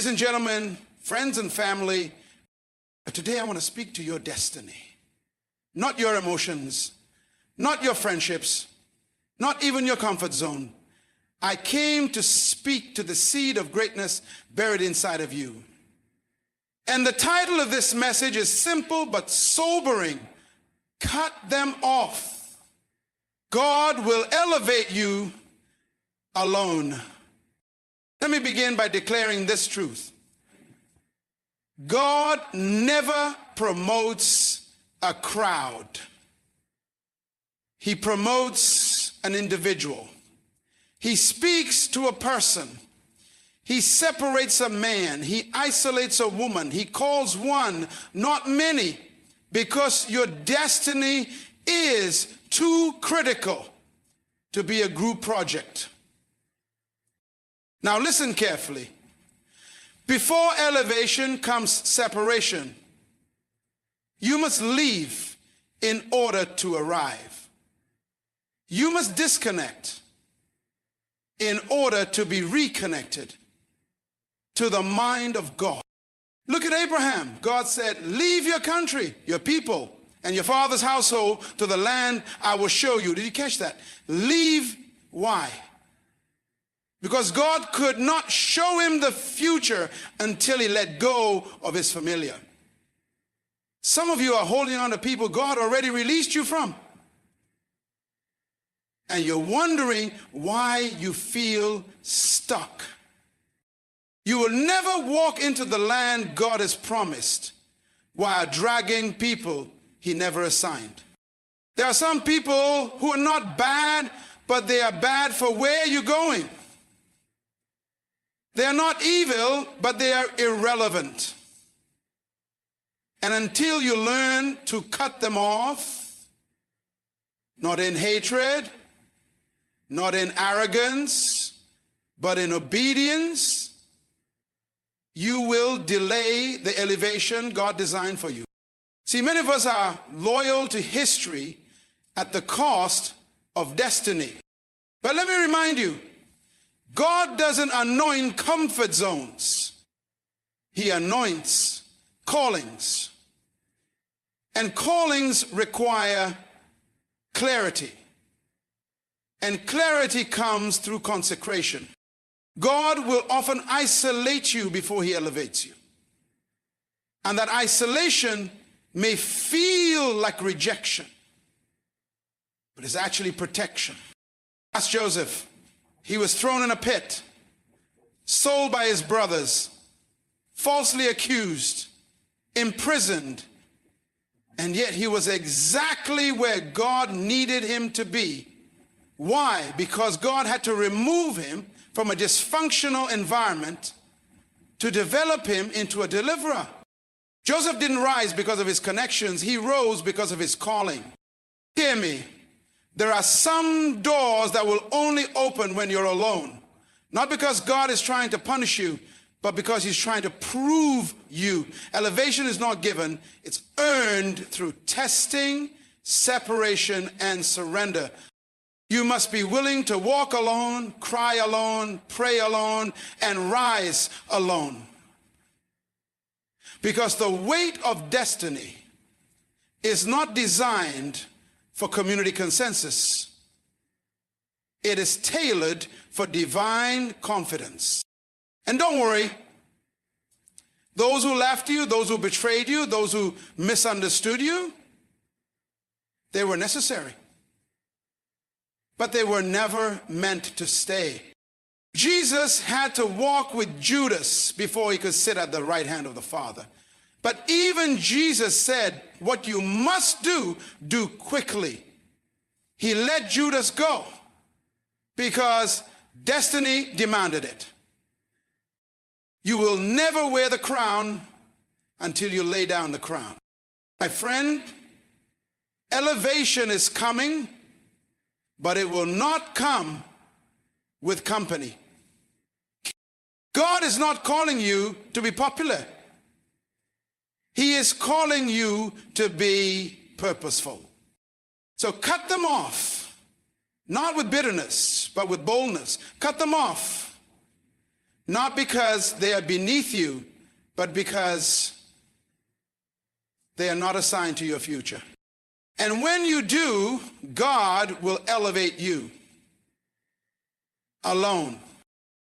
Ladies and gentlemen, friends and family, today I want to speak to your destiny. Not your emotions, not your friendships, not even your comfort zone. I came to speak to the seed of greatness buried inside of you. And the title of this message is simple but sobering. Cut them off. God will elevate you alone. Let me begin by declaring this truth. God never promotes a crowd. He promotes an individual. He speaks to a person. He separates a man. He isolates a woman. He calls one, not many, because your destiny is too critical to be a group project. Now listen carefully. Before elevation comes separation. You must leave in order to arrive. You must disconnect in order to be reconnected to the mind of God. Look at Abraham. God said, leave your country, your people, and your father's household to the land I will show you. Did you catch that? Leave. Why? Because God could not show him the future until he let go of his familiar. Some of you are holding on to people God already released you from. And you're wondering why you feel stuck. You will never walk into the land God has promised while dragging people he never assigned. There are some people who are not bad, but they are bad for where you're going. They are not evil, but they are irrelevant. And until you learn to cut them off, not in hatred, not in arrogance, but in obedience, you will delay the elevation God designed for you. See, many of us are loyal to history at the cost of destiny. But let me remind you, God doesn't anoint comfort zones. He anoints callings. And callings require clarity. And clarity comes through consecration. God will often isolate you before he elevates you. And that isolation may feel like rejection, but it's actually protection. Ask Joseph. He was thrown in a pit, sold by his brothers, falsely accused, imprisoned, and yet he was exactly where God needed him to be. Why? Because God had to remove him from a dysfunctional environment to develop him into a deliverer. Joseph didn't rise because of his connections. He rose because of his calling. Hear me. There are some doors that will only open when you're alone. Not because God is trying to punish you, but because he's trying to prove you. Elevation is not given. It's earned through testing, separation, and surrender. You must be willing to walk alone, cry alone, pray alone, and rise alone. Because the weight of destiny is not designed for community consensus. It is tailored for divine confidence. And don't worry, those who left you, those who betrayed you, those who misunderstood you, they were necessary. But they were never meant to stay. Jesus had to walk with Judas before he could sit at the right hand of the Father. But even Jesus said, what you must do, do quickly. He let Judas go because destiny demanded it. You will never wear the crown until you lay down the crown. My friend, elevation is coming, but it will not come with company. God is not calling you to be popular. He is calling you to be purposeful. So cut them off, not with bitterness, but with boldness. Cut them off. Not because they are beneath you, but because they are not assigned to your future. And when you do, God will elevate you alone.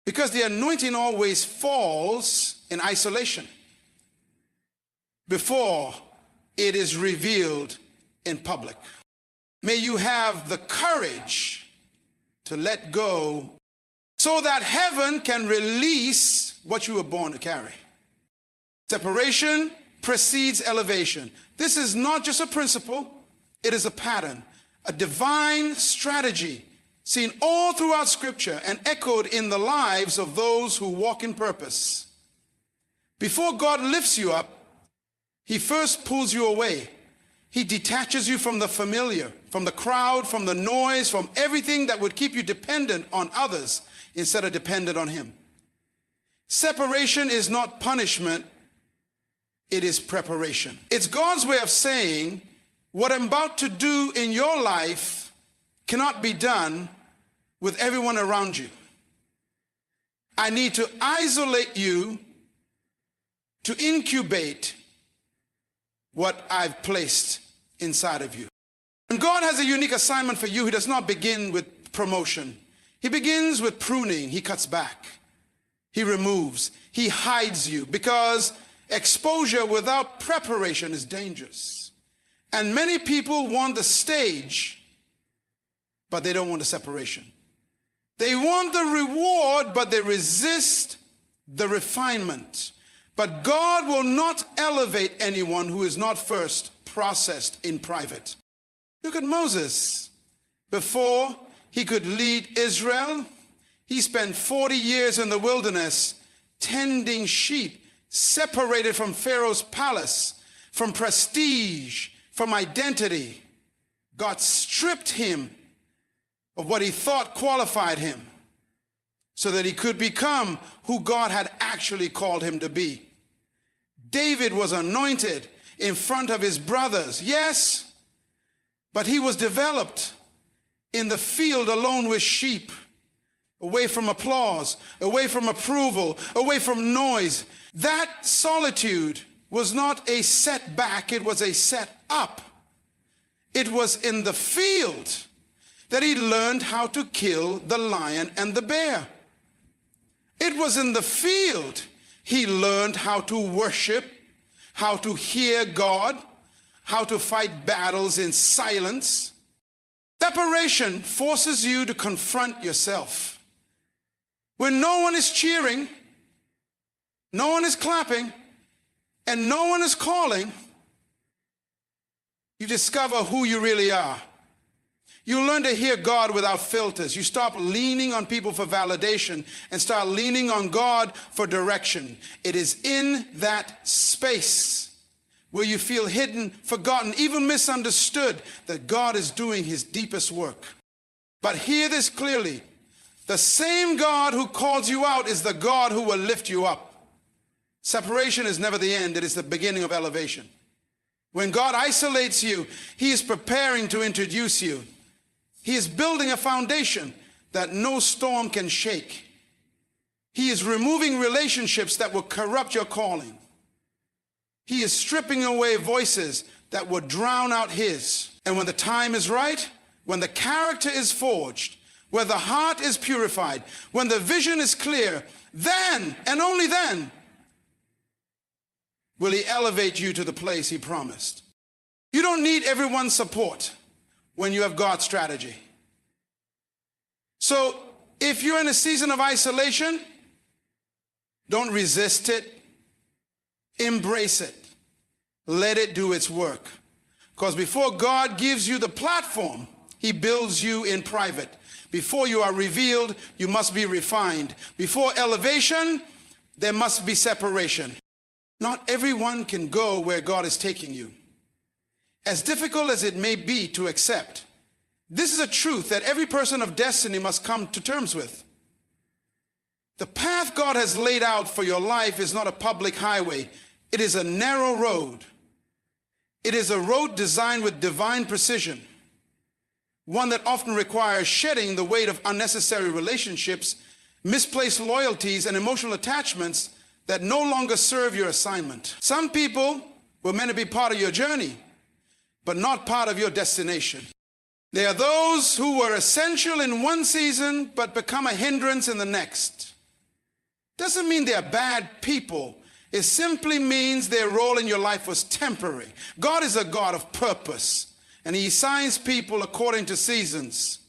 Because the anointing always falls in isolation before it is revealed in public. May you have the courage to let go so that heaven can release what you were born to carry. Separation precedes elevation. This is not just a principle, it is a pattern, a divine strategy seen all throughout Scripture and echoed in the lives of those who walk in purpose. Before God lifts you up, He first pulls you away. He detaches you from the familiar, from the crowd, from the noise, from everything that would keep you dependent on others instead of dependent on Him. Separation is not punishment, it is preparation. It's God's way of saying, what I'm about to do in your life cannot be done with everyone around you. I need to isolate you to incubate what I've placed inside of you. And God has a unique assignment for you. He does not begin with promotion. He begins with pruning. He cuts back. He removes. He hides you, because exposure without preparation is dangerous. And many people want the stage, but they don't want the separation. They want the reward, but they resist the refinement. But God will not elevate anyone who is not first processed in private. Look at Moses. Before he could lead Israel, he spent 40 years in the wilderness tending sheep, separated from Pharaoh's palace, from prestige, from identity. God stripped him of what he thought qualified him so that he could become who God had actually called him to be. David was anointed in front of his brothers, yes, but he was developed in the field alone with sheep, away from applause, away from approval, away from noise. That solitude was not a setback, it was a set up. It was in the field that he learned how to kill the lion and the bear. It was in the field he learned how to worship, how to hear God, how to fight battles in silence. Separation forces you to confront yourself. When no one is cheering, no one is clapping, and no one is calling, you discover who you really are. You learn to hear God without filters. You stop leaning on people for validation and start leaning on God for direction. It is in that space where you feel hidden, forgotten, even misunderstood, that God is doing His deepest work. But hear this clearly. The same God who calls you out is the God who will lift you up. Separation is never the end. It is the beginning of elevation. When God isolates you, He is preparing to introduce you. He is building a foundation that no storm can shake. He is removing relationships that will corrupt your calling. He is stripping away voices that will drown out His. And when the time is right, when the character is forged, when the heart is purified, when the vision is clear, then and only then will He elevate you to the place He promised. You don't need everyone's support when you have God's strategy. So if you're in a season of isolation, don't resist it. Embrace it. Let it do its work. Because before God gives you the platform, He builds you in private. Before you are revealed, you must be refined. Before elevation, there must be separation. Not everyone can go where God is taking you. As difficult as it may be to accept, this is a truth that every person of destiny must come to terms with. The path God has laid out for your life is not a public highway. It is a narrow road. It is a road designed with divine precision, one that often requires shedding the weight of unnecessary relationships, misplaced loyalties, and emotional attachments that no longer serve your assignment. Some people were meant to be part of your journey, but not part of your destination. They are those who were essential in one season, but become a hindrance in the next. Doesn't mean they're bad people. It simply means their role in your life was temporary. God is a God of purpose, and he assigns people according to seasons.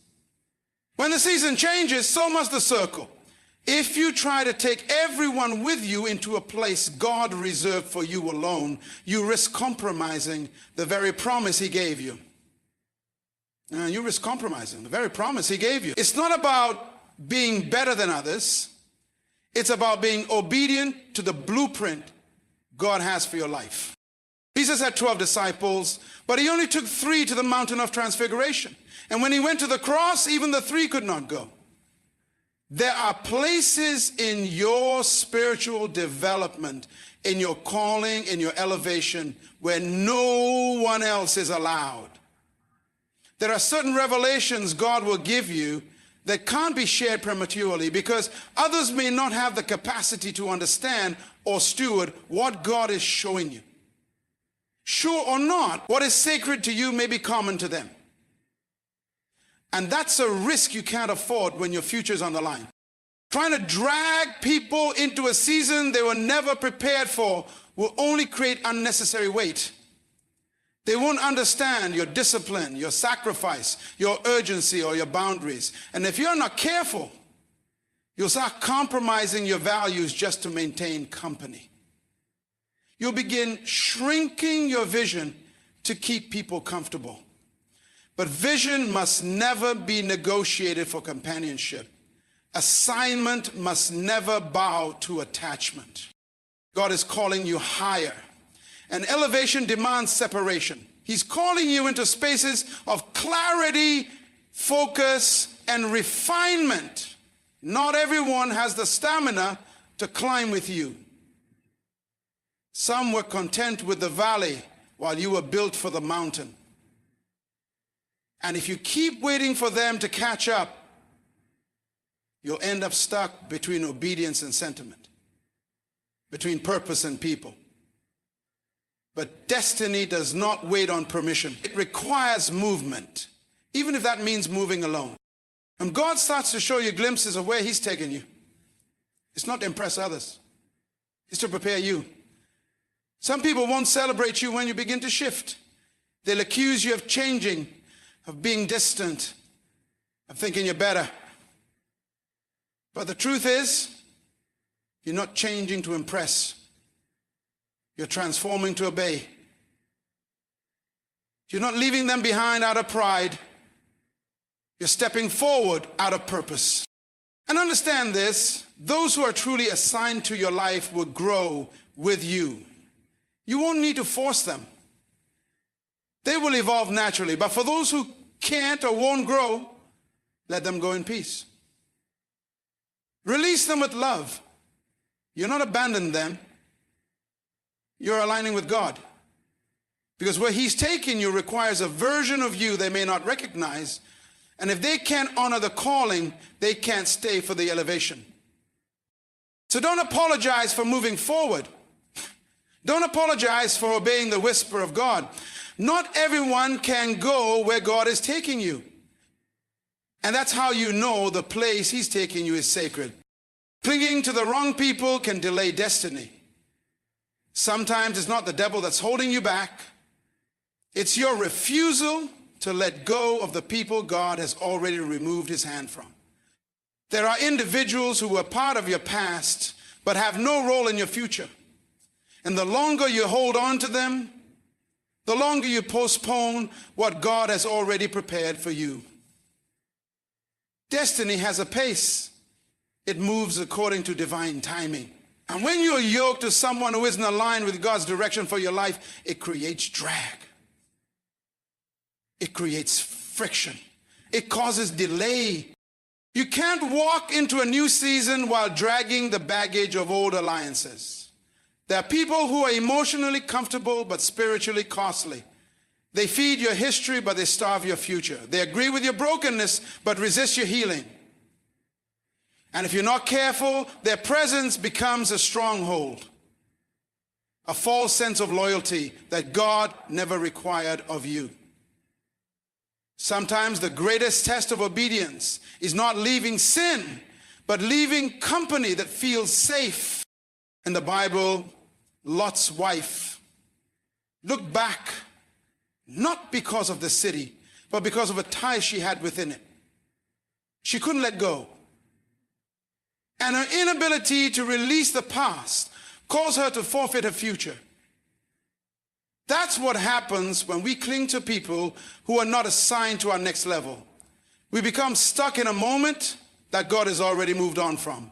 When the season changes, so must the circle. If you try to take everyone with you into a place God reserved for you alone, you risk compromising the very promise he gave you. You risk compromising the very promise he gave you. It's not about being better than others. It's about being obedient to the blueprint God has for your life. Jesus had 12 disciples, but he only took 3 to the mountain of transfiguration. And when he went to the cross, even the 3 could not go. There are places in your spiritual development, in your calling, in your elevation, where no one else is allowed. There are certain revelations God will give you that can't be shared prematurely because others may not have the capacity to understand or steward what God is showing you. Sure or not, what is sacred to you may be common to them. And that's a risk you can't afford when your future is on the line. Trying to drag people into a season they were never prepared for will only create unnecessary weight. They won't understand your discipline, your sacrifice, your urgency, or your boundaries. And if you're not careful, you'll start compromising your values just to maintain company. You'll begin shrinking your vision to keep people comfortable. But vision must never be negotiated for companionship. Assignment must never bow to attachment. God is calling you higher. And elevation demands separation. He's calling you into spaces of clarity, focus, and refinement. Not everyone has the stamina to climb with you. Some were content with the valley while you were built for the mountain. And if you keep waiting for them to catch up, you'll end up stuck between obedience and sentiment, between purpose and people. But destiny does not wait on permission. It requires movement, even if that means moving alone. And God starts to show you glimpses of where he's taking you. It's not to impress others. It's to prepare you. Some people won't celebrate you when you begin to shift. They'll accuse you of changing, of being distant, of thinking you're better. But the truth is, you're not changing to impress. You're transforming to obey. You're not leaving them behind out of pride. You're stepping forward out of purpose. And understand this, those who are truly assigned to your life will grow with you. You won't need to force them. They will evolve naturally. But for those who can't or won't grow, let them go in peace. Release them with love. You're not abandoning them. You're aligning with God. Because where he's taking you requires a version of you they may not recognize. And if they can't honor the calling, they can't stay for the elevation. So don't apologize for moving forward. Don't apologize for obeying the whisper of God. Not everyone can go where God is taking you. And that's how you know the place he's taking you is sacred. Clinging to the wrong people can delay destiny. Sometimes it's not the devil that's holding you back. It's your refusal to let go of the people God has already removed his hand from. There are individuals who were part of your past but have no role in your future. And the longer you hold on to them, the longer you postpone what God has already prepared for you. Destiny has a pace. It moves according to divine timing. And when you're yoked to someone who isn't aligned with God's direction for your life, it creates drag. It creates friction. It causes delay. You can't walk into a new season while dragging the baggage of old alliances. There are people who are emotionally comfortable but spiritually costly. They feed your history but they starve your future. They agree with your brokenness but resist your healing. And if you're not careful, their presence becomes a stronghold, a false sense of loyalty that God never required of you. Sometimes the greatest test of obedience is not leaving sin, but leaving company that feels safe. In the Bible, Lot's wife looked back, not because of the city, but because of a tie she had within it. She couldn't let go. And her inability to release the past caused her to forfeit her future. That's what happens when we cling to people who are not assigned to our next level. We become stuck in a moment that God has already moved on from.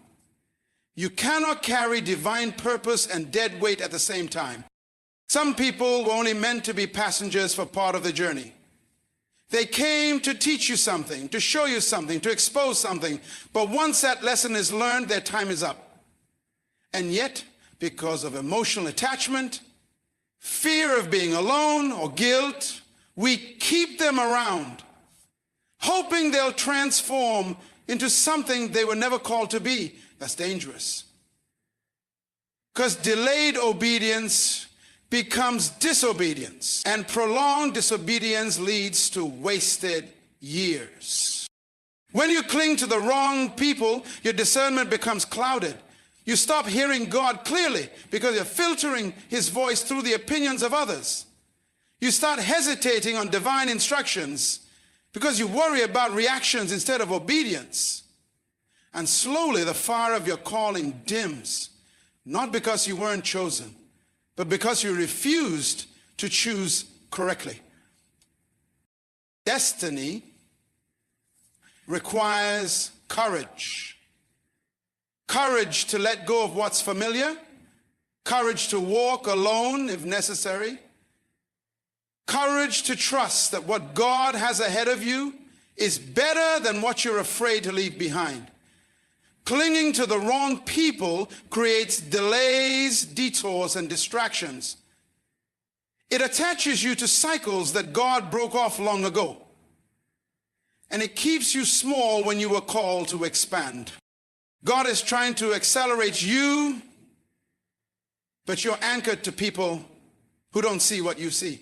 You cannot carry divine purpose and dead weight at the same time. Some people were only meant to be passengers for part of the journey. They came to teach you something, to show you something, to expose something. But once that lesson is learned, their time is up. And yet, because of emotional attachment, fear of being alone, or guilt, we keep them around, hoping they'll transform into something they were never called to be. That's dangerous. Because delayed obedience becomes disobedience, and prolonged disobedience leads to wasted years. When you cling to the wrong people, your discernment becomes clouded. You stop hearing God clearly because you're filtering his voice through the opinions of others. You start hesitating on divine instructions because you worry about reactions instead of obedience. And slowly the fire of your calling dims, not because you weren't chosen, but because you refused to choose correctly. Destiny requires courage. Courage to let go of what's familiar. Courage to walk alone if necessary. Courage to trust that what God has ahead of you is better than what you're afraid to leave behind. Clinging to the wrong people creates delays, detours, and distractions. It attaches you to cycles that God broke off long ago. And it keeps you small when you were called to expand. God is trying to accelerate you, but you're anchored to people who don't see what you see,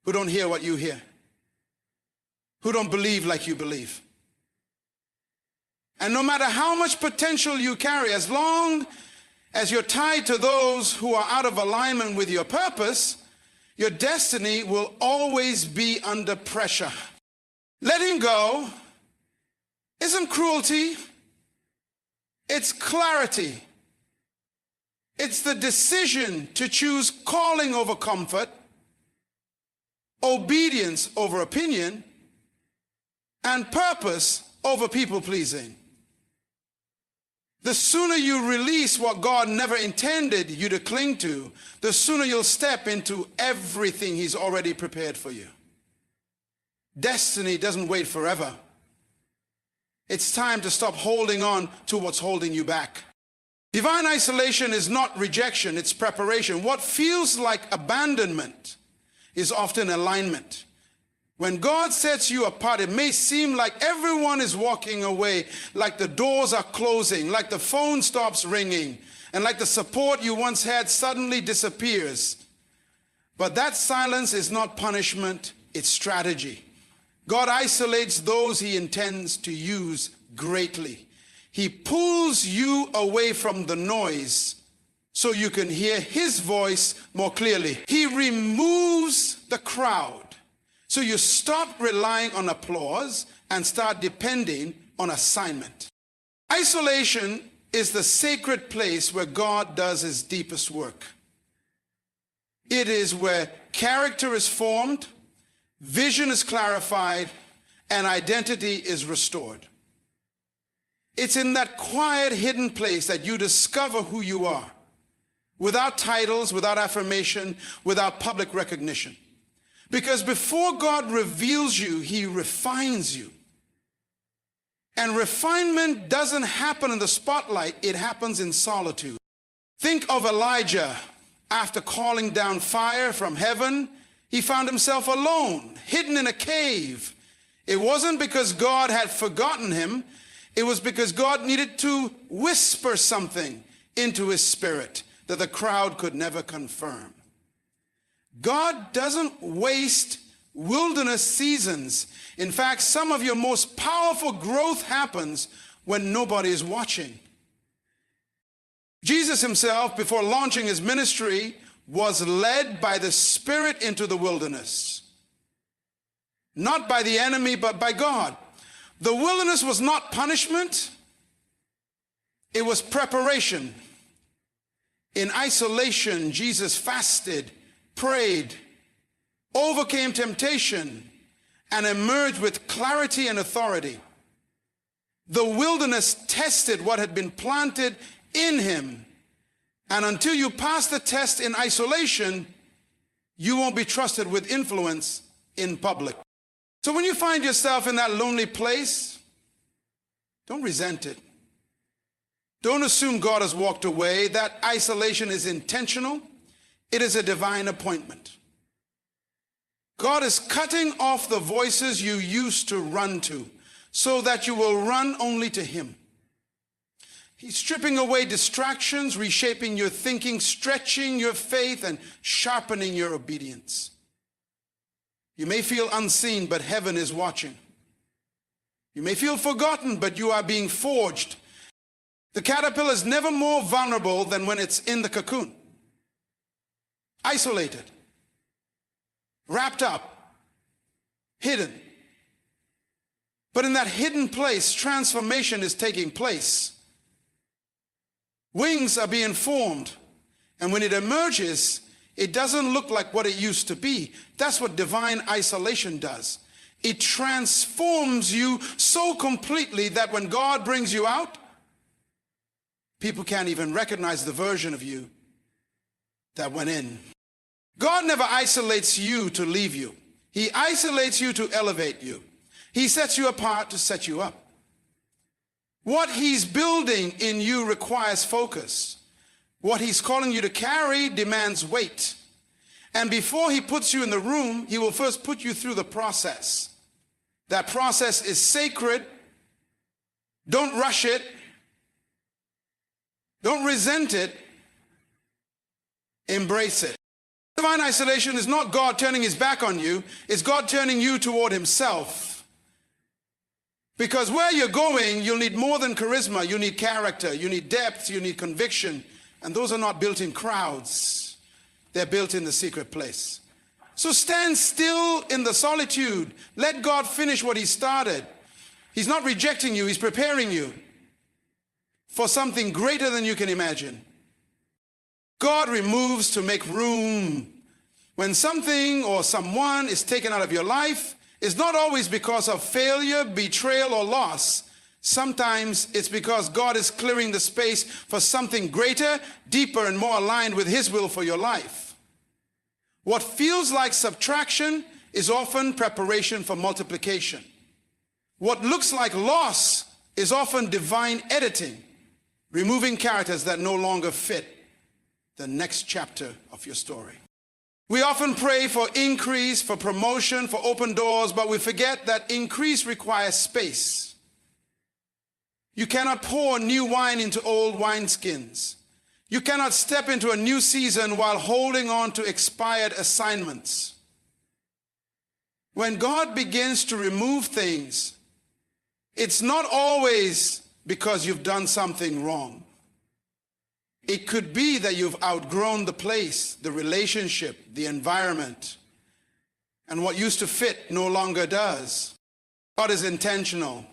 who don't hear what you hear, who don't believe like you believe. And no matter how much potential you carry, as long as you're tied to those who are out of alignment with your purpose, your destiny will always be under pressure. Letting go isn't cruelty, it's clarity. It's the decision to choose calling over comfort, obedience over opinion, and purpose over people-pleasing. The sooner you release what God never intended you to cling to, the sooner you'll step into everything he's already prepared for you. Destiny doesn't wait forever. It's time to stop holding on to what's holding you back. Divine isolation is not rejection, it's preparation. What feels like abandonment is often alignment. When God sets you apart, it may seem like everyone is walking away, like the doors are closing, like the phone stops ringing, and like the support you once had suddenly disappears. But that silence is not punishment, it's strategy. God isolates those he intends to use greatly. He pulls you away from the noise so you can hear his voice more clearly. He removes the crowd so you stop relying on applause and start depending on assignment. Isolation is the sacred place where God does his deepest work. It is where character is formed, vision is clarified, and identity is restored. It's in that quiet, hidden place that you discover who you are, without titles, without affirmation, without public recognition. Because before God reveals you, he refines you. And refinement doesn't happen in the spotlight, it happens in solitude. Think of Elijah. After calling down fire from heaven, he found himself alone, hidden in a cave. It wasn't because God had forgotten him. It was because God needed to whisper something into his spirit that the crowd could never confirm. God doesn't waste wilderness seasons. In fact, some of your most powerful growth happens when nobody is watching. Jesus himself, before launching his ministry, was led by the Spirit into the wilderness. Not by the enemy, but by God. The wilderness was not punishment. It was preparation. In isolation, Jesus fasted, prayed, overcame temptation, and emerged with clarity and authority. The wilderness tested what had been planted in him. And until you pass the test in isolation, you won't be trusted with influence in public. So when you find yourself in that lonely place, don't resent it. Don't assume God has walked away. That isolation is intentional. It is a divine appointment. God is cutting off the voices you used to run to so that you will run only to him. He's stripping away distractions, reshaping your thinking, stretching your faith, and sharpening your obedience. You may feel unseen, but heaven is watching. You may feel forgotten, but you are being forged. The caterpillar is never more vulnerable than when it's in the cocoon. Isolated, wrapped up, hidden. But in that hidden place, transformation is taking place. Wings are being formed, and when it emerges, it doesn't look like what it used to be. That's what divine isolation does. It transforms you so completely that when God brings you out, people can't even recognize the version of you that went in. God never isolates you to leave you. He isolates you to elevate you. He sets you apart to set you up. What he's building in you requires focus. What he's calling you to carry demands weight. And before he puts you in the room, he will first put you through the process. That process is sacred. Don't rush it. Don't resent it. Embrace it. Divine isolation is not God turning his back on you. It's God turning you toward himself. Because where you're going, you'll need more than charisma. You need character. You need depth. You need conviction. And those are not built in crowds. They're built in the secret place. So stand still in the solitude. Let God finish what he started. He's not rejecting you. He's preparing you for something greater than you can imagine. God removes to make room. When something or someone is taken out of your life, it's not always because of failure, betrayal, or loss. Sometimes it's because God is clearing the space for something greater, deeper, and more aligned with his will for your life. What feels like subtraction is often preparation for multiplication. What looks like loss is often divine editing, removing characters that no longer fit the next chapter of your story. We often pray for increase, for promotion, for open doors, but we forget that increase requires space. You cannot pour new wine into old wineskins. You cannot step into a new season while holding on to expired assignments. When God begins to remove things, it's not always because you've done something wrong. It could be that you've outgrown the place, the relationship, the environment, and what used to fit no longer does. God is intentional.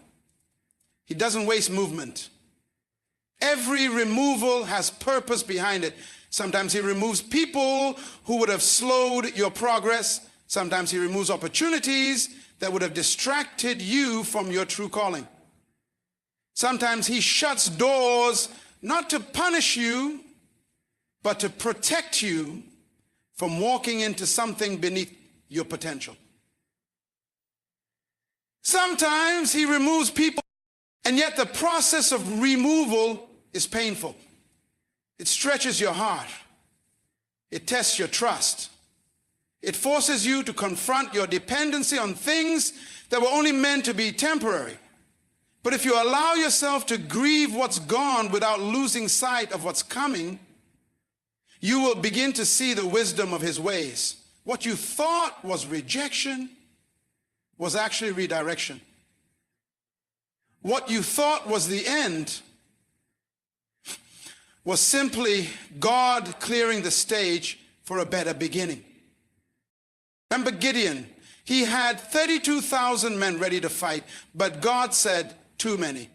He doesn't waste movement. Every removal has purpose behind it. Sometimes he removes people who would have slowed your progress. Sometimes he removes opportunities that would have distracted you from your true calling. Sometimes he shuts doors not to punish you, but to protect you from walking into something beneath your potential. Sometimes he removes people, and yet the process of removal is painful. It stretches your heart. It tests your trust. It forces you to confront your dependency on things that were only meant to be temporary. But if you allow yourself to grieve what's gone without losing sight of what's coming, you will begin to see the wisdom of his ways. What you thought was rejection was actually redirection. What you thought was the end was simply God clearing the stage for a better beginning. Remember Gideon? He had 32,000 men ready to fight, but God said, too many.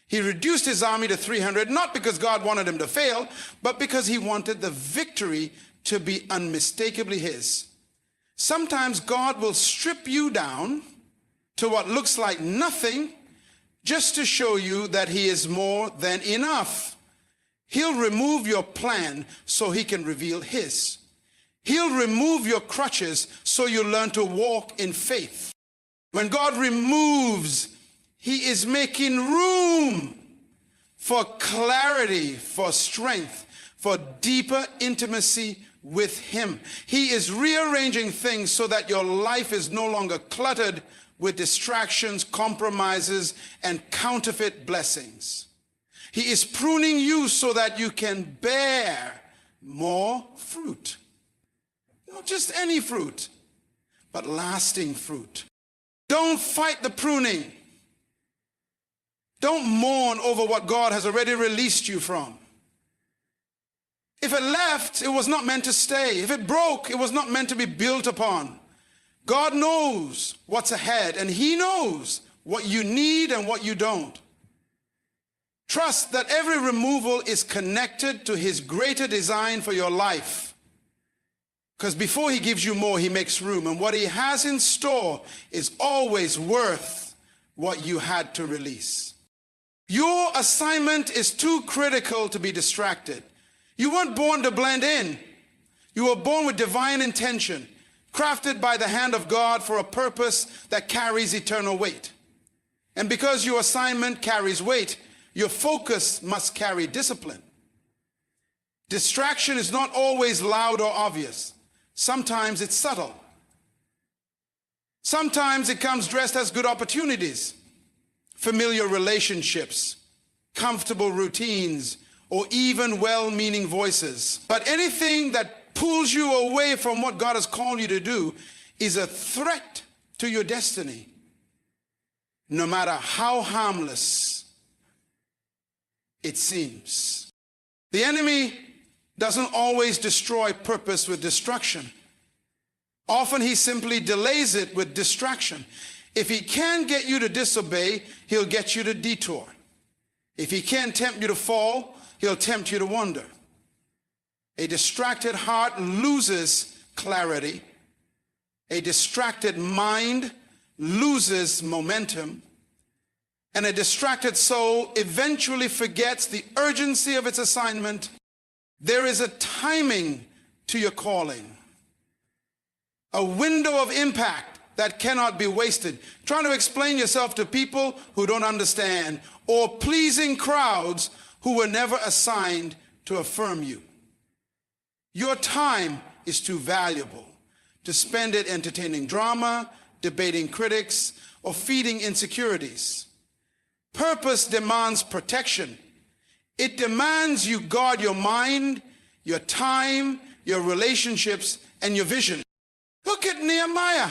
He reduced his army to 300, not because God wanted him to fail, but because he wanted the victory to be unmistakably his. Sometimes God will strip you down to what looks like nothing just to show you that he is more than enough. He'll remove your plan so he can reveal his. He'll remove your crutches so you learn to walk in faith. When God removes, he is making room for clarity, for strength, for deeper intimacy with him. He is rearranging things so that your life is no longer cluttered with distractions, compromises, and counterfeit blessings. He is pruning you so that you can bear more fruit. Not just any fruit, but lasting fruit. Don't fight the pruning. Don't mourn over what God has already released you from. If it left, it was not meant to stay. If it broke, it was not meant to be built upon. God knows what's ahead, and he knows what you need and what you don't. Trust that every removal is connected to his greater design for your life. Because before he gives you more, he makes room. And what he has in store is always worth what you had to release. Your assignment is too critical to be distracted. You weren't born to blend in. You were born with divine intention, crafted by the hand of God for a purpose that carries eternal weight. And because your assignment carries weight, your focus must carry discipline. Distraction is not always loud or obvious. Sometimes it's subtle. Sometimes it comes dressed as good opportunities, familiar relationships, comfortable routines, or even well-meaning voices. But anything that pulls you away from what God has called you to do is a threat to your destiny, no matter how harmless it seems. The enemy doesn't always destroy purpose with destruction. Often he simply delays it with distraction. If he can get you to disobey, he'll get you to detour. If he can't tempt you to fall, he'll tempt you to wander. A distracted heart loses clarity. A distracted mind loses momentum. And a distracted soul eventually forgets the urgency of its assignment. There is a timing to your calling, a window of impact that cannot be wasted. Trying to explain yourself to people who don't understand, or pleasing crowds who were never assigned to affirm you. Your time is too valuable to spend it entertaining drama, debating critics, or feeding insecurities. Purpose demands protection. It demands you guard your mind, your time, your relationships, and your vision. Look at Nehemiah.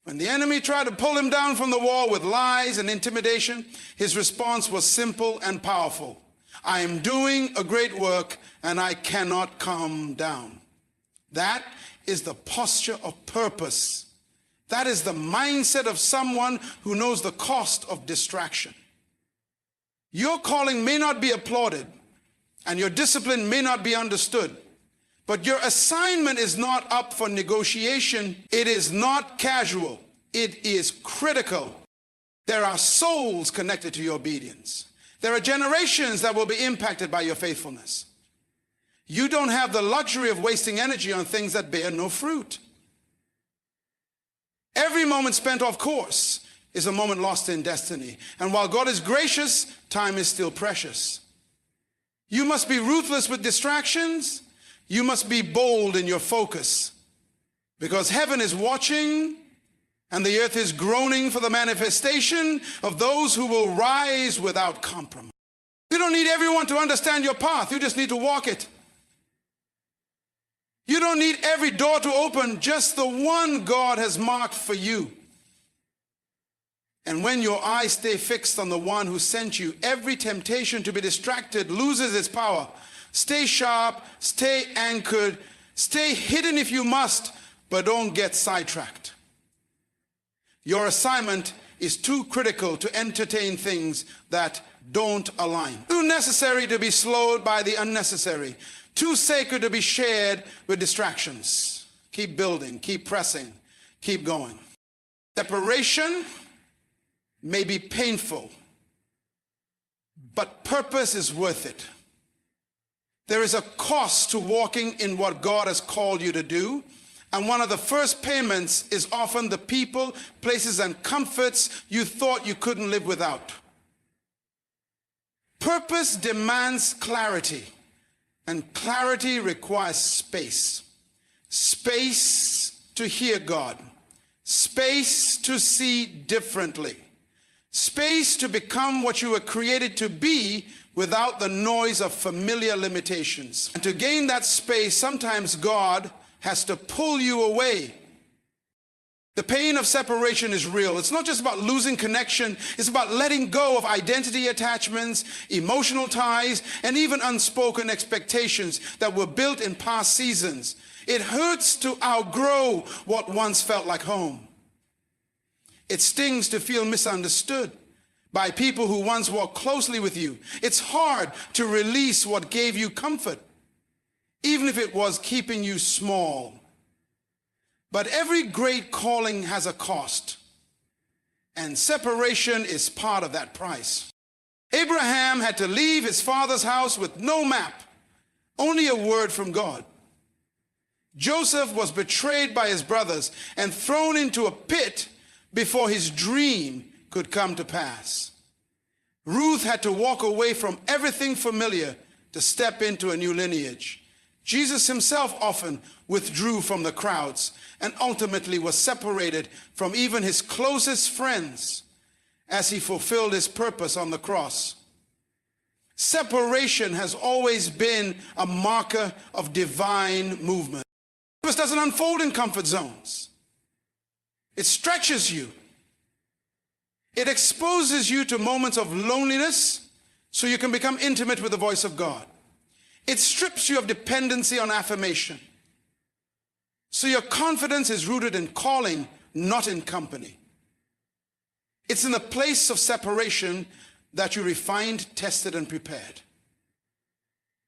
When the enemy tried to pull him down from the wall with lies and intimidation, his response was simple and powerful. I am doing a great work and I cannot calm down. That is the posture of purpose. That is the mindset of someone who knows the cost of distraction. Your calling may not be applauded and your discipline may not be understood, but your assignment is not up for negotiation. It is not casual. It is critical. There are souls connected to your obedience. There are generations that will be impacted by your faithfulness. You don't have the luxury of wasting energy on things that bear no fruit. Every moment spent off course is a moment lost in destiny. And while God is gracious, time is still precious. You must be ruthless with distractions. You must be bold in your focus, because heaven is watching And the earth is groaning for the manifestation of those who will rise without compromise. You don't need everyone to understand your path. You just need to walk it. You don't need every door to open, just the one God has marked for you. And when your eyes stay fixed on the one who sent you, every temptation to be distracted loses its power. Stay sharp, stay anchored, stay hidden if you must, but don't get sidetracked. Your assignment is too critical to entertain things that don't align. Too necessary to be slowed by the unnecessary. Too sacred to be shared with distractions. Keep building, keep pressing, keep going. Separation may be painful, but purpose is worth it. There is a cost to walking in what God has called you to do. And one of the first payments is often the people, places, and comforts you thought you couldn't live without. Purpose demands clarity, and clarity requires space. Space to hear God. Space to see differently. Space to become what you were created to be without the noise of familiar limitations. And to gain that space, sometimes God has to pull you away. The pain of separation is real. It's not just about losing connection. It's about letting go of identity attachments, emotional ties, and even unspoken expectations that were built in past seasons. It hurts to outgrow what once felt like home. It stings to feel misunderstood by people who once walked closely with you. It's hard to release what gave you comfort, even if it was keeping you small. But every great calling has a cost, and separation is part of that price. Abraham had to leave his father's house with no map, only a word from God. Joseph was betrayed by his brothers and thrown into a pit before his dream could come to pass. Ruth had to walk away from everything familiar to step into a new lineage. Jesus himself often withdrew from the crowds and ultimately was separated from even his closest friends as he fulfilled his purpose on the cross. Separation has always been a marker of divine movement. Purpose doesn't unfold in comfort zones. It stretches you. It exposes you to moments of loneliness so you can become intimate with the voice of God. It strips you of dependency on affirmation. So your confidence is rooted in calling, not in company. It's in the place of separation that you refined, tested, and prepared.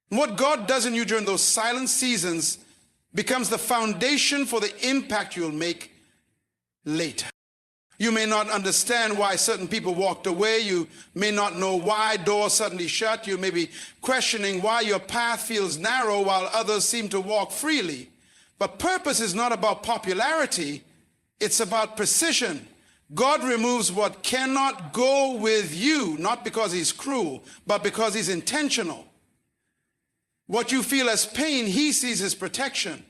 What God does in you during those silent seasons becomes the foundation for the impact you'll make later. You may not understand why certain people walked away. You may not know why doors suddenly shut. You may be questioning why your path feels narrow while others seem to walk freely. But purpose is not about popularity. It's about precision. God removes what cannot go with you, not because he's cruel, but because he's intentional. What you feel as pain, he sees as protection.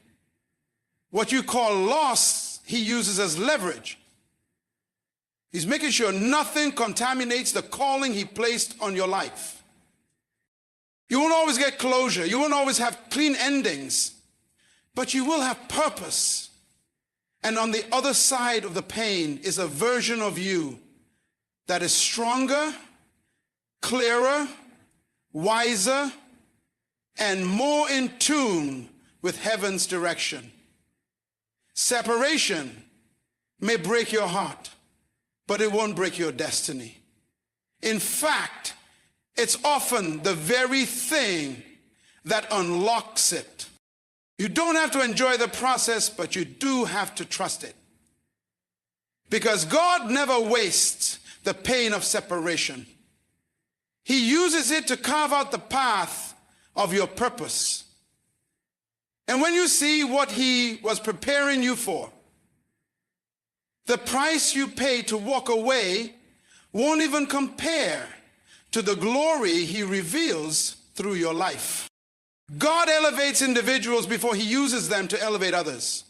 What you call loss, he uses as leverage. He's making sure nothing contaminates the calling he placed on your life. You won't always get closure. You won't always have clean endings, but you will have purpose. And on the other side of the pain is a version of you that is stronger, clearer, wiser, and more in tune with heaven's direction. Separation may break your heart, but it won't break your destiny. In fact, it's often the very thing that unlocks it. You don't have to enjoy the process, but you do have to trust it. Because God never wastes the pain of separation. He uses it to carve out the path of your purpose. And when you see what he was preparing you for, the price you pay to walk away won't even compare to the glory he reveals through your life. God elevates individuals before he uses them to elevate others.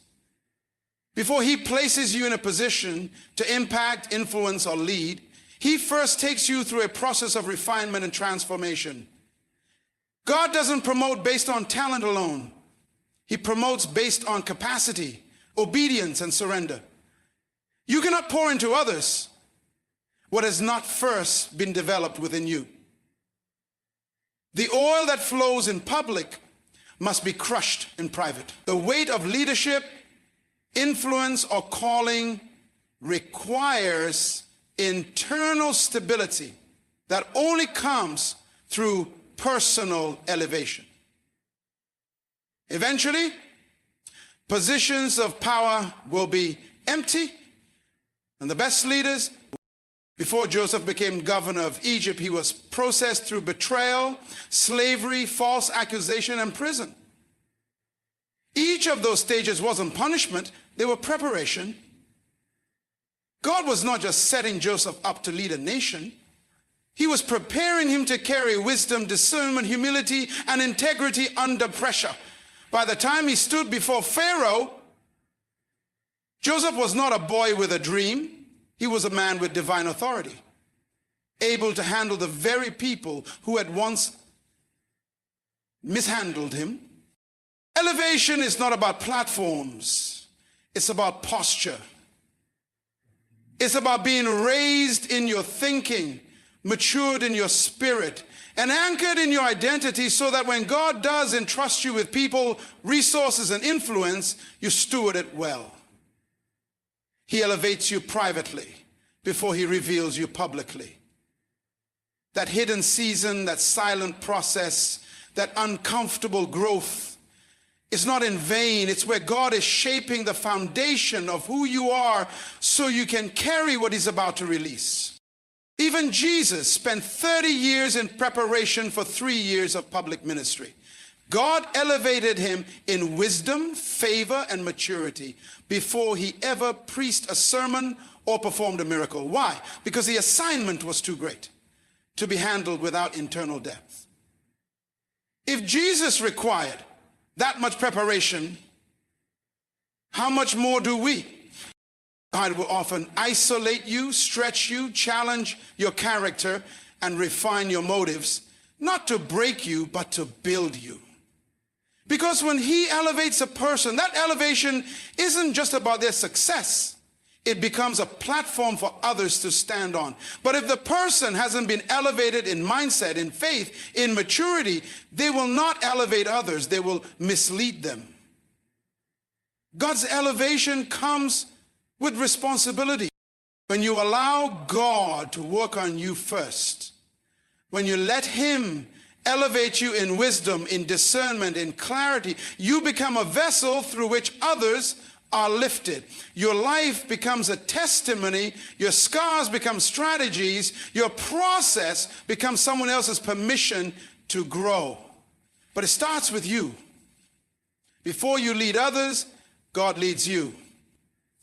Before he places you in a position to impact, influence, or lead, he first takes you through a process of refinement and transformation. God doesn't promote based on talent alone. He promotes based on capacity, obedience, and surrender. You cannot pour into others what has not first been developed within you. The oil that flows in public must be crushed in private. The weight of leadership, influence, or calling requires internal stability that only comes through personal elevation. Eventually, positions of power will be empty, and the best leaders. Before Joseph became governor of Egypt, he was processed through betrayal, slavery, false accusation, and prison. Each of those stages wasn't punishment, they were preparation. God was not just setting Joseph up to lead a nation. He was preparing him to carry wisdom, discernment, humility, and integrity under pressure. By the time he stood before Pharaoh, Joseph was not a boy with a dream. He was a man with divine authority, able to handle the very people who had once mishandled him. Elevation is not about platforms. It's about posture. It's about being raised in your thinking, matured in your spirit, and anchored in your identity so that when God does entrust you with people, resources, and influence, you steward it well. He elevates you privately before he reveals you publicly. That hidden season, that silent process, that uncomfortable growth is not in vain. It's where God is shaping the foundation of who you are so you can carry what he's about to release. Even Jesus spent 30 years in preparation for 3 years of public ministry. God elevated him in wisdom, favor, and maturity before he ever preached a sermon or performed a miracle. Why? Because the assignment was too great to be handled without internal depth. If Jesus required that much preparation, how much more do we? God will often isolate you, stretch you, challenge your character, and refine your motives, not to break you, but to build you. Because when he elevates a person, that elevation isn't just about their success. It becomes a platform for others to stand on. But if the person hasn't been elevated in mindset, in faith, in maturity, they will not elevate others. They will mislead them. God's elevation comes with responsibility. When you allow God to work on you first, when you let him elevate you in wisdom, in discernment, in clarity, you become a vessel through which others are lifted. Your life becomes a testimony. Your scars become strategies. Your process becomes someone else's permission to grow. But it starts with you. Before you lead others, God leads you.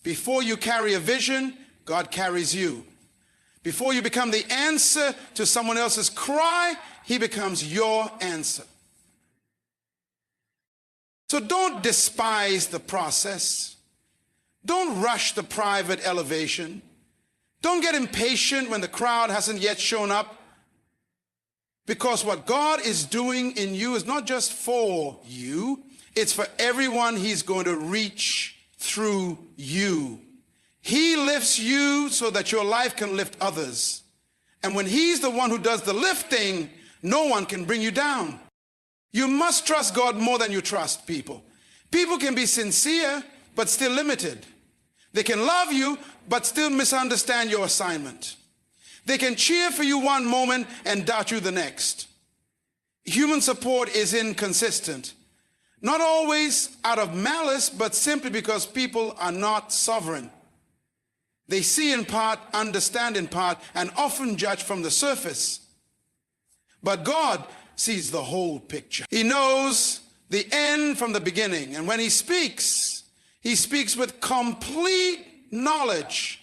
Before you carry a vision, God carries you. Before you become the answer to someone else's cry, he becomes your answer. So don't despise the process. Don't rush the private elevation. Don't get impatient when the crowd hasn't yet shown up. Because what God is doing in you is not just for you, it's for everyone he's going to reach through you. He lifts you so that your life can lift others. And when he's the one who does the lifting, no one can bring you down. You must trust God more than you trust people. People can be sincere, but still limited. They can love you, but still misunderstand your assignment. They can cheer for you one moment and doubt you the next. Human support is inconsistent. Not always out of malice, but simply because people are not sovereign. They see in part, understand in part, and often judge from the surface. But God sees the whole picture. He knows the end from the beginning. And when he speaks with complete knowledge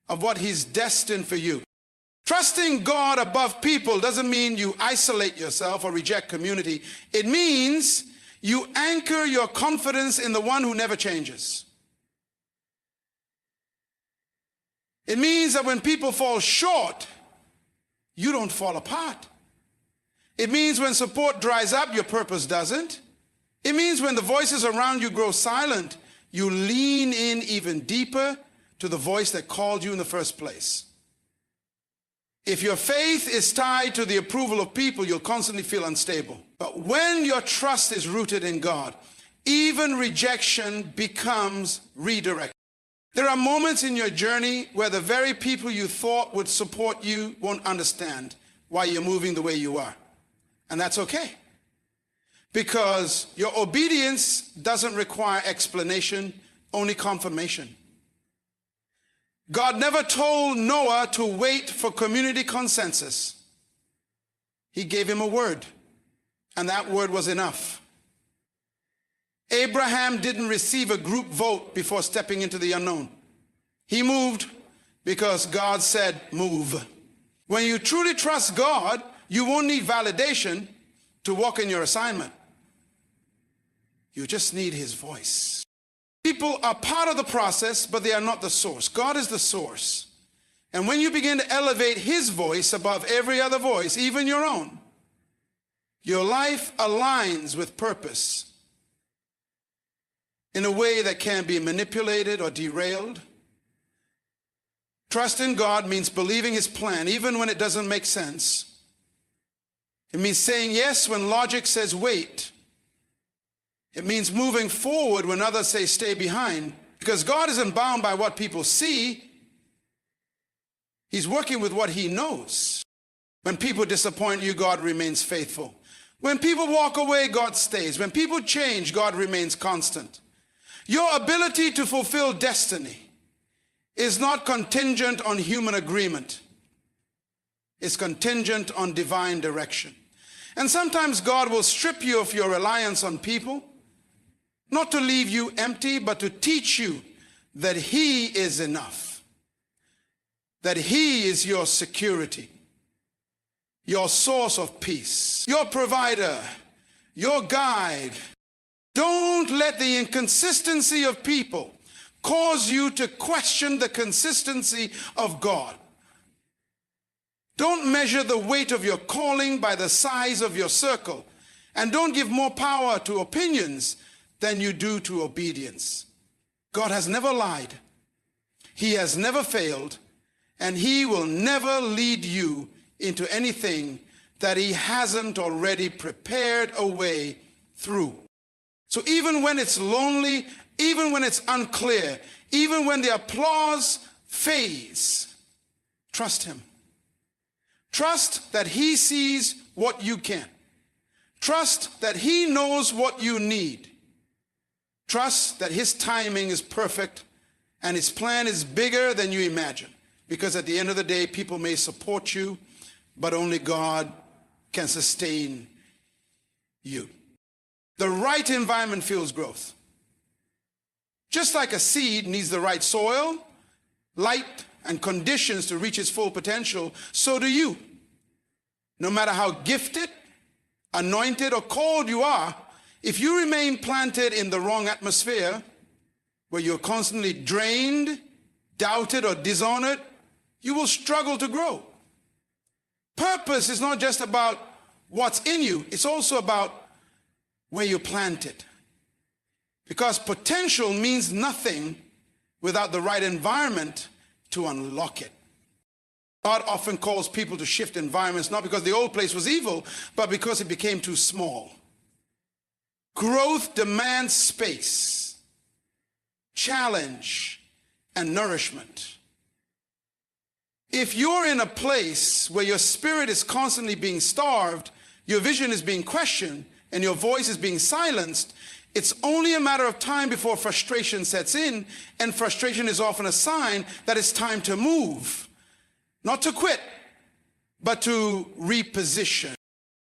of what he's destined for you. Trusting God above people doesn't mean you isolate yourself or reject community. It means you anchor your confidence in the one who never changes. It means that when people fall short, you don't fall apart. It means when support dries up, your purpose doesn't. It means when the voices around you grow silent, you lean in even deeper to the voice that called you in the first place. If your faith is tied to the approval of people, you'll constantly feel unstable. But when your trust is rooted in God, even rejection becomes redirection. There are moments in your journey where the very people you thought would support you won't understand why you're moving the way you are. And that's okay. Because your obedience doesn't require explanation, only confirmation. God never told Noah to wait for community consensus. He gave him a word, and that word was enough. Abraham didn't receive a group vote before stepping into the unknown. He moved because God said, move. When you truly trust God, you won't need validation to walk in your assignment. You just need his voice. People are part of the process, but they are not the source. God is the source. And when you begin to elevate his voice above every other voice, even your own, your life aligns with purpose in a way that can't be manipulated or derailed. Trust in God means believing his plan, even when it doesn't make sense. It means saying yes when logic says wait. It means moving forward when others say stay behind. Because God isn't bound by what people see. He's working with what he knows. When people disappoint you, God remains faithful. When people walk away, God stays. When people change, God remains constant. Your ability to fulfill destiny is not contingent on human agreement. It's contingent on divine direction. And sometimes God will strip you of your reliance on people, not to leave you empty, but to teach you that he is enough, that he is your security, your source of peace, your provider, your guide. Don't let the inconsistency of people cause you to question the consistency of God. Don't measure the weight of your calling by the size of your circle, and don't give more power to opinions than you do to obedience. God has never lied. He has never failed, and he will never lead you into anything that he hasn't already prepared a way through. So even when it's lonely, even when it's unclear, even when the applause fades, trust him. Trust that he sees what you can't. Trust that he knows what you need. Trust that his timing is perfect and his plan is bigger than you imagine. Because at the end of the day, people may support you, but only God can sustain you. The right environment fuels growth. Just like a seed needs the right soil, light, and conditions to reach its full potential, so do you. No matter how gifted, anointed, or called you are, if you remain planted in the wrong atmosphere, where you're constantly drained, doubted, or dishonored, you will struggle to grow. Purpose is not just about what's in you, it's also about where you're planted. Because potential means nothing without the right environment to unlock it. God often calls people to shift environments, not because the old place was evil, but because it became too small. Growth demands space, challenge, and nourishment. If you're in a place where your spirit is constantly being starved, your vision is being questioned, and your voice is being silenced, it's only a matter of time before frustration sets in, and frustration is often a sign that it's time to move. Not to quit, but to reposition.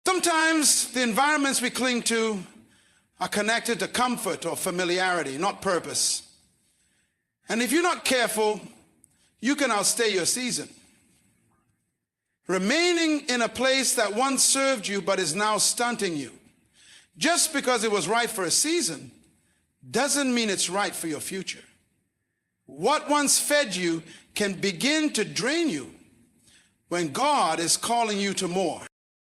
Sometimes the environments we cling to are connected to comfort or familiarity, not purpose. And if you're not careful, you can outstay your season. Remaining in a place that once served you but is now stunting you, just because it was right for a season, doesn't mean it's right for your future. What once fed you can begin to drain you when God is calling you to more.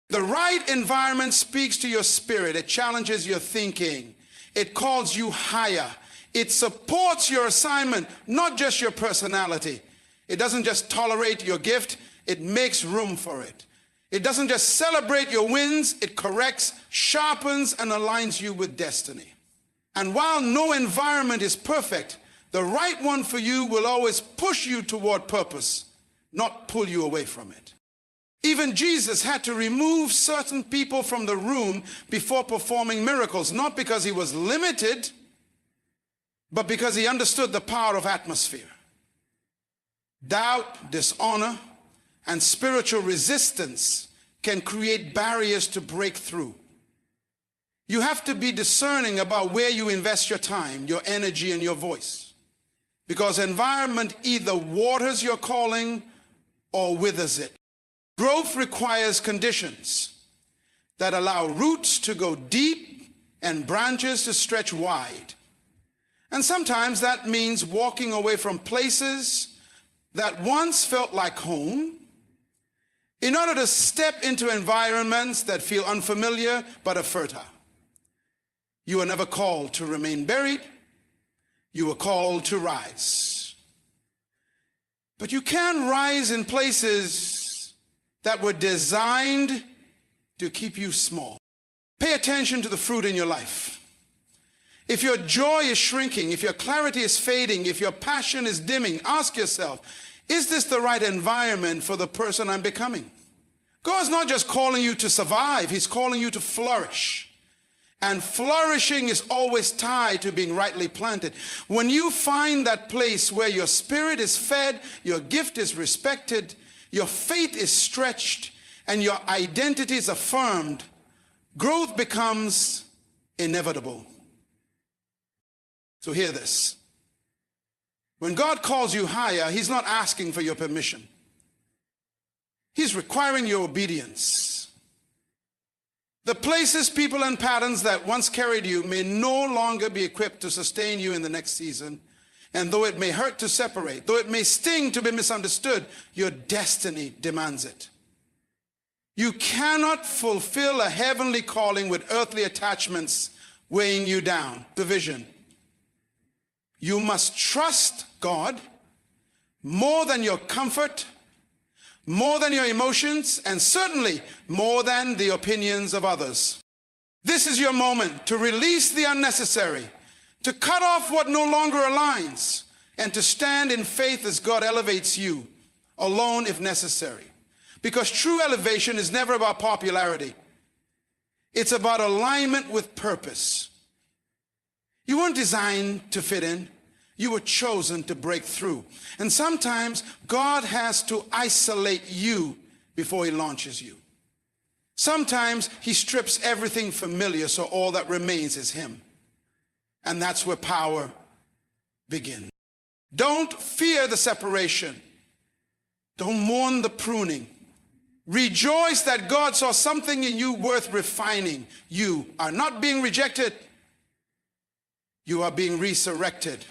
The right environment speaks to your spirit. It challenges your thinking. It calls you higher. It supports your assignment, not just your personality. It doesn't just tolerate your gift, it makes room for it. It doesn't just celebrate your wins, it corrects, sharpens, and aligns you with destiny. And while no environment is perfect, the right one for you will always push you toward purpose, not pull you away from it. Even Jesus had to remove certain people from the room before performing miracles, not because he was limited, but because he understood the power of atmosphere. Doubt, dishonor, and spiritual resistance can create barriers to break through. You have to be discerning about where you invest your time, your energy, and your voice, because environment either waters your calling or withers it. Growth requires conditions that allow roots to go deep and branches to stretch wide. And sometimes that means walking away from places that once felt like home in order to step into environments that feel unfamiliar but are fertile. You were never called to remain buried. You were called to rise. But you can rise in places that were designed to keep you small. Pay attention to the fruit in your life. If your joy is shrinking, if your clarity is fading, if your passion is dimming, ask yourself, is this the right environment for the person I'm becoming? God's not just calling you to survive, he's calling you to flourish. And flourishing is always tied to being rightly planted. When you find that place where your spirit is fed, your gift is respected, your faith is stretched, and your identity is affirmed, growth becomes inevitable. So hear this. When God calls you higher, he's not asking for your permission. He's requiring your obedience. The places, people, and patterns that once carried you may no longer be equipped to sustain you in the next season. And though it may hurt to separate, though it may sting to be misunderstood, your destiny demands it. You cannot fulfill a heavenly calling with earthly attachments weighing you down. Division. You must trust God more than your comfort, more than your emotions, and certainly more than the opinions of others. This is your moment to release the unnecessary, to cut off what no longer aligns, and to stand in faith as God elevates you, alone if necessary. Because true elevation is never about popularity. It's about alignment with purpose. You weren't designed to fit in. You were chosen to break through. And sometimes God has to isolate you before he launches you. Sometimes he strips everything familiar so all that remains is him. And that's where power begins. Don't fear the separation. Don't mourn the pruning. Rejoice that God saw something in you worth refining. You are not being rejected. You are being resurrected.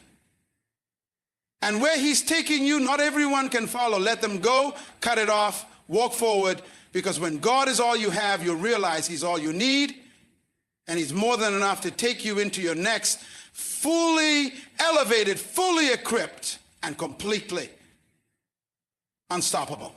And where he's taking you, not everyone can follow. Let them go, cut it off, walk forward, because when God is all you have, you'll realize he's all you need, and he's more than enough to take you into your next, fully elevated, fully equipped, and completely unstoppable.